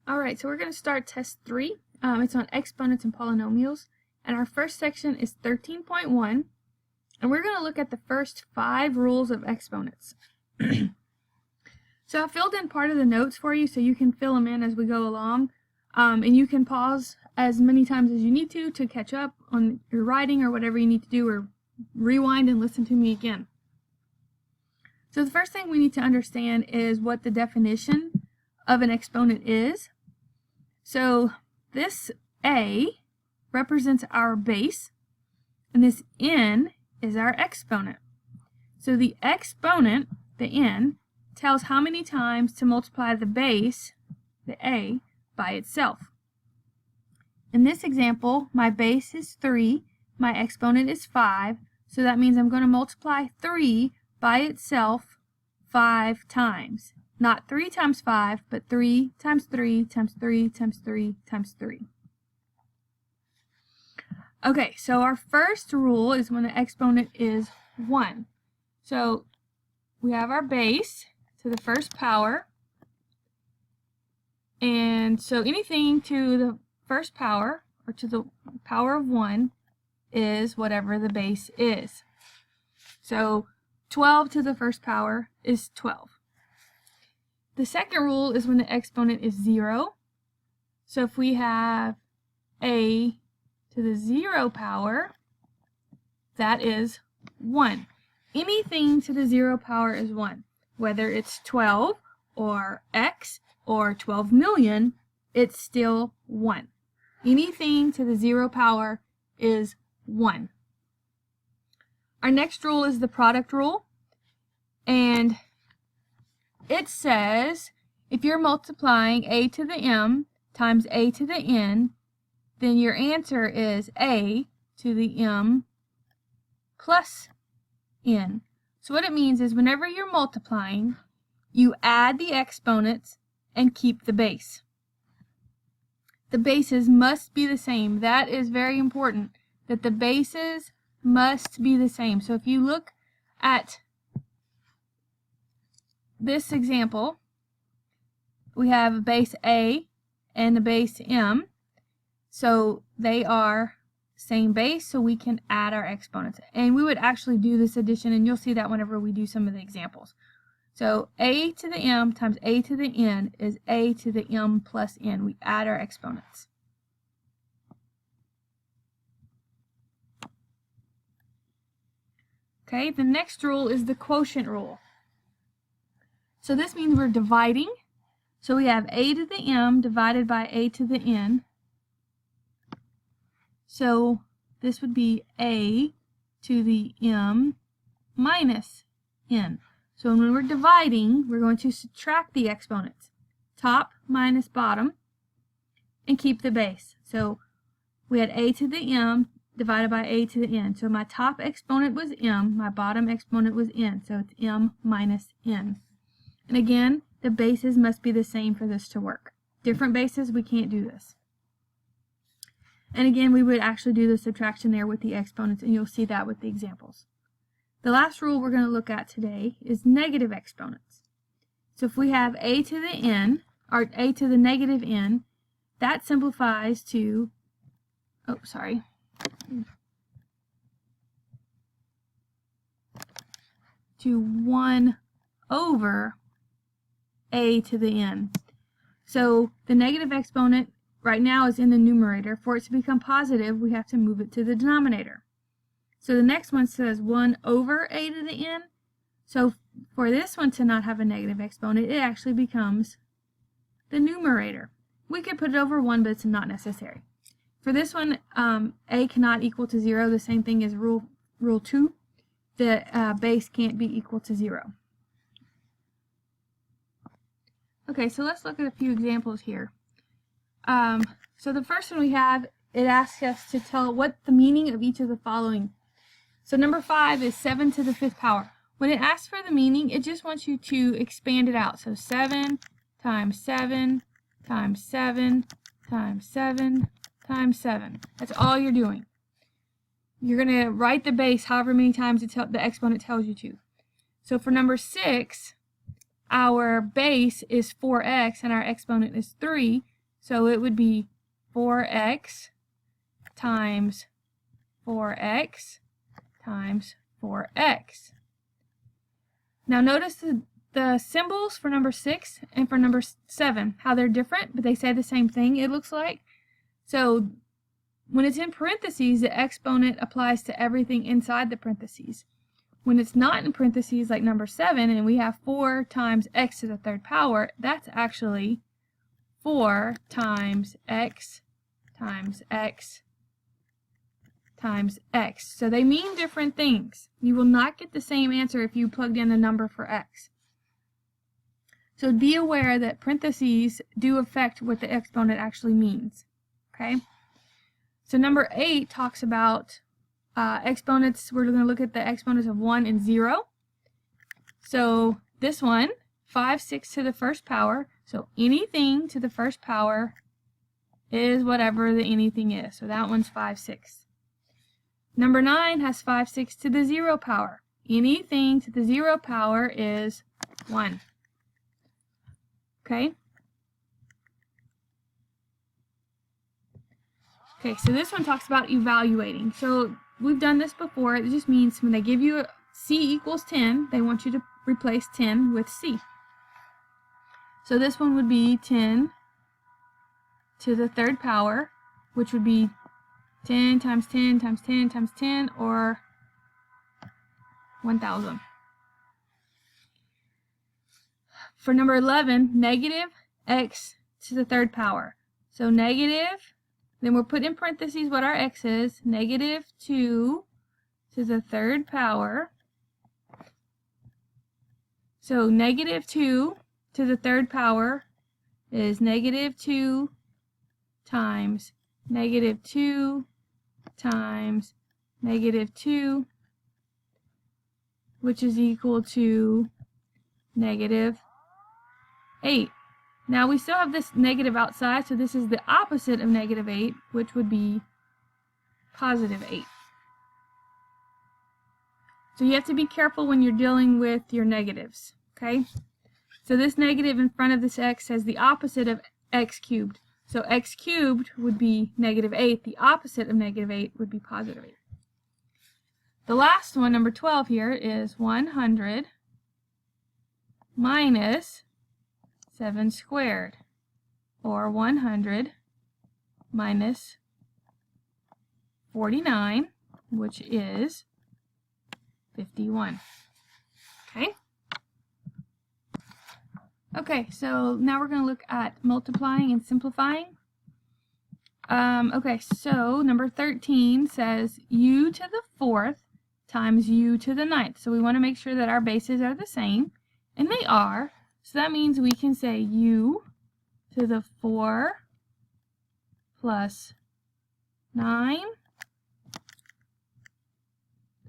Alright, so we're going to start test 3. It's on exponents and polynomials. And our first section is 13.1. And we're going to look at the first 5 rules of exponents. So I filled in part of the notes for you so you can fill them in as we go along. And you can pause as many times as you need to catch up on your writing or whatever you need to do, or rewind and listen to me again. So the first thing we need to understand is what the definition of an exponent is. So this A represents our base, and this N is our exponent. So the exponent, the N, tells how many times to multiply the base, the A, by itself. In this example, my base is 3, my exponent is 5, so that means I'm going to multiply 3 by itself 5 times. Not 3 times 5, but 3 times 3 times 3 times 3 times 3. Okay, so our first rule is when the exponent is 1. So we have our base to the first power, and so anything to the first power, or to the power of 1, is whatever the base is. So 12 to the first power is 12. The second rule is when the exponent is 0. So if we have a to the 0 power, that is 1. Anything to the 0 power is 1. Whether it's 12 or x or 12 million, it's still 1. Anything to the 0 power is 1. Our next rule is the product rule, and it says if you're multiplying a to the m times a to the n, then your answer is a to the m plus n. So what it means is whenever you're multiplying, you add the exponents and keep the base. The bases must be the same. That is very important, that the bases must be the same. So if you look at this example, we have a base A and a base M. So they are same base, so we can add our exponents. And we would actually do this addition, and you'll see that whenever we do some of the examples. So a to the m times a to the n is a to the m plus n. We add our exponents. Okay, the next rule is the quotient rule. So this means we're dividing. So we have a to the m divided by a to the n. So this would be a to the m minus n. So when we're dividing, we're going to subtract the exponents. Top minus bottom, and keep the base. So we had a to the m divided by a to the n. So my top exponent was m, my bottom exponent was n. So it's m minus n. And again, the bases must be the same for this to work. Different bases, we can't do this. And again, we would actually do the subtraction there with the exponents, and you'll see that with the examples. The last rule we're going to look at today is negative exponents. So if we have a to the n, or a to the negative n, that simplifies to, to 1 over a to the n. So the negative exponent right now is in the numerator. For it to become positive, we have to move it to the denominator. So the next one says 1 over a to the n. So for this one to not have a negative exponent, it actually becomes the numerator. We could put it over 1, but it's not necessary. For this one, a cannot equal to 0, the same thing as rule 2. The base can't be equal to 0. Okay, so let's look at a few examples here. So the first one we have, it asks us to tell what the meaning of each of the following. So number 5 is 7 to the 5th power. When it asks for the meaning, it just wants you to expand it out. So 7 times 7 times 7 times 7 times 7. That's all you're doing. You're going to write the base however many times the exponent tells you to. So for number 6, our base is 4x and our exponent is 3. So it would be 4x times 4x times 4x. Now notice the symbols for number 6 and for number 7, how they're different, but they say the same thing, it looks like. So when it's in parentheses, the exponent applies to everything inside the parentheses. When it's not in parentheses, like number 7, and we have 4 times x to the third power, that's actually 4 times x times x times x. So they mean different things. You will not get the same answer if you plugged in a number for x. So be aware that parentheses do affect what the exponent actually means. Okay? So number 8 talks about exponents. We're going to look at the exponents of 1 and 0. So this one, 5 6 to the first power. So anything to the first power is whatever the anything is. So that one's 5 6. Number 9 has 5 6 to the 0 power. Anything to the 0 power is 1. Okay? Okay, so this one talks about evaluating. So we've done this before. It just means when they give you C equals 10, they want you to replace 10 with C. So this one would be 10 to the third power, which would be 10 times 10 times 10 times 10, or 1,000. For number 11, negative x to the third power. So negative, then we'll put in parentheses what our x is, negative 2 to the third power. So negative 2 to the third power is negative 2 times negative 2 times negative 2, which is equal to negative 8. Now we still have this negative outside, so this is the opposite of negative 8, which would be positive 8. So you have to be careful when you're dealing with your negatives, okay? So this negative in front of this x has the opposite of x cubed. So x cubed would be negative 8. The opposite of negative 8 would be positive 8. The last one, number 12 here, is 100 minus 7 squared, or 100 minus 49, which is 51. Okay? Okay, so now we're going to look at multiplying and simplifying. Okay, so number 13 says u to the 4th times u to the 9th. So we want to make sure that our bases are the same, and they are. So that means we can say u to the 4 plus 9,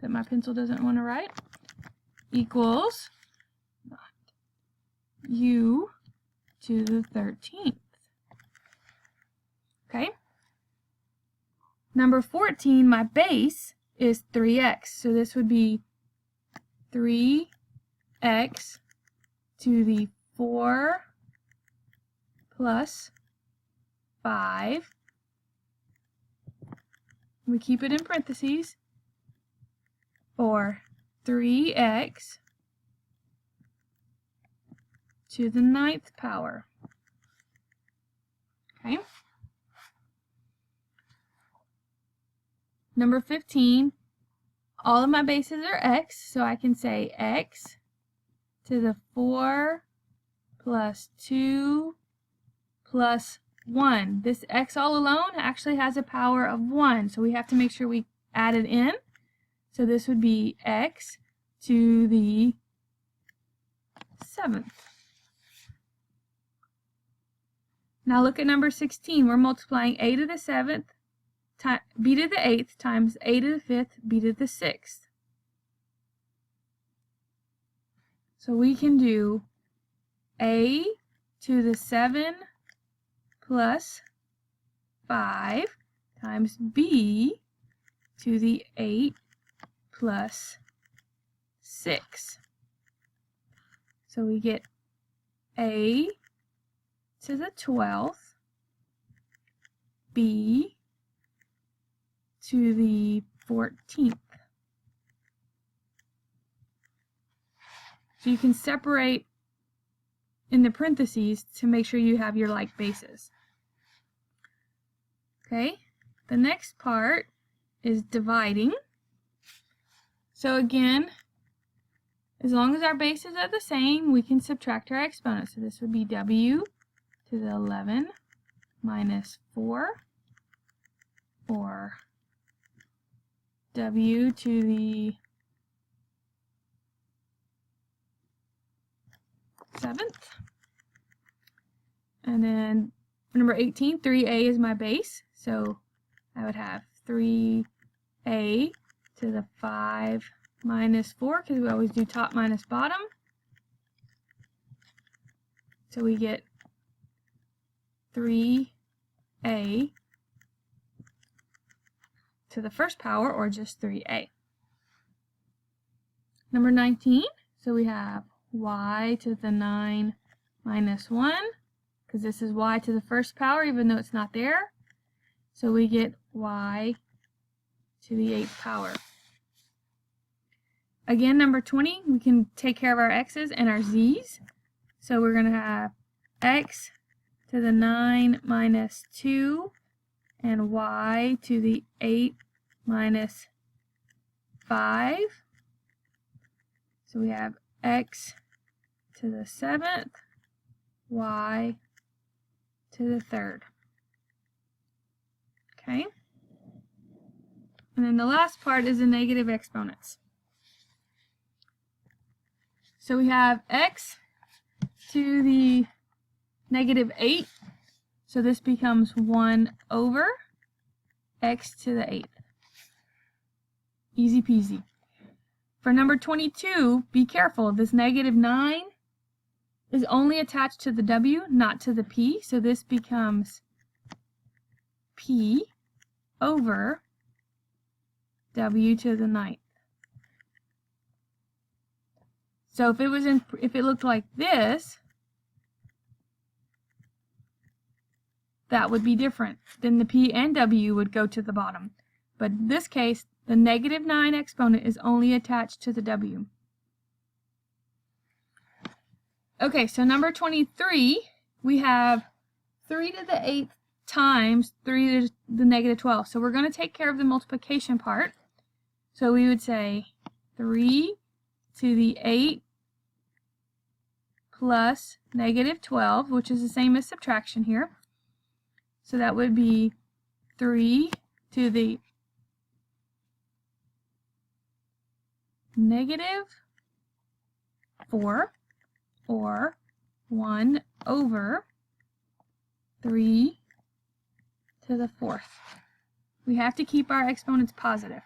that my pencil doesn't want to write, equals u to the 13th. Okay? Number 14, my base is 3x. So this would be 3x to the 4 plus 5. We keep it in parentheses. Or 3x to the 9th power. Okay? Number 15, all of my bases are x, so I can say x to the 4 plus 2 plus 1. This x all alone actually has a power of 1, so we have to make sure we add it in. So this would be x to the 7th. Now look at number 16. We're multiplying a to the 7th, b to the 8th times a to the 5th, b to the 6th. So we can do a to the 7 plus 5 times b to the 8 plus 6. So we get a to the 12th b to the 14th. So you can separate in the parentheses to make sure you have your like bases. Okay, the next part is dividing. So again, as long as our bases are the same, we can subtract our exponents. So this would be w to the 11 minus 4, or w to the 7th. And then for number 18, 3a is my base. So I would have 3a to the 5 minus 4, because we always do top minus bottom. So we get 3a to the first power, or just 3a. Number 19, so we have y to the 9 minus 1, because this is y to the first power even though it's not there. So we get y to the 8th power. Again, number 20, we can take care of our x's and our z's. So we're going to have x to the 9 minus 2 and y to the 8 minus 5. So we have x to the 7th, y to the 3rd. Okay? And then the last part is the negative exponents. So we have x to the negative 8. So this becomes 1 over x to the 8th. Easy peasy. For number 22, be careful. This negative 9 is only attached to the w, not to the p. So this becomes p over w to the 9th. So if it looked like this, that would be different. Then the p and w would go to the bottom. But in this case, the negative 9 exponent is only attached to the w. Okay, so number 23, we have 3 to the 8th times 3 to the negative 12. So we're going to take care of the multiplication part. So we would say 3 to the 8 plus negative 12, which is the same as subtraction here. So that would be 3 to the negative 4, or 1 over 3 to the 4th. We have to keep our exponents positive.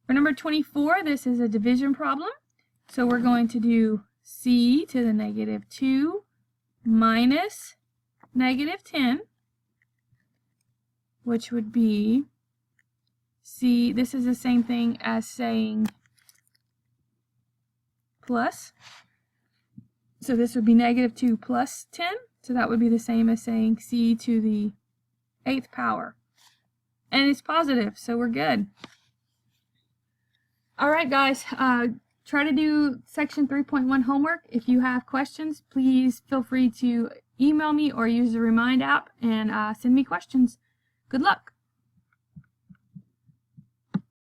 For number 24, this is a division problem. So we're going to do c to the negative 2 minus negative 10, which would be c. This is the same thing as saying plus. So this would be negative 2 plus 10. So that would be the same as saying c to the 8th power. And it's positive, so we're good. Alright guys, try to do section 3.1 homework. If you have questions, please feel free to email me or use the Remind app and send me questions. Good luck!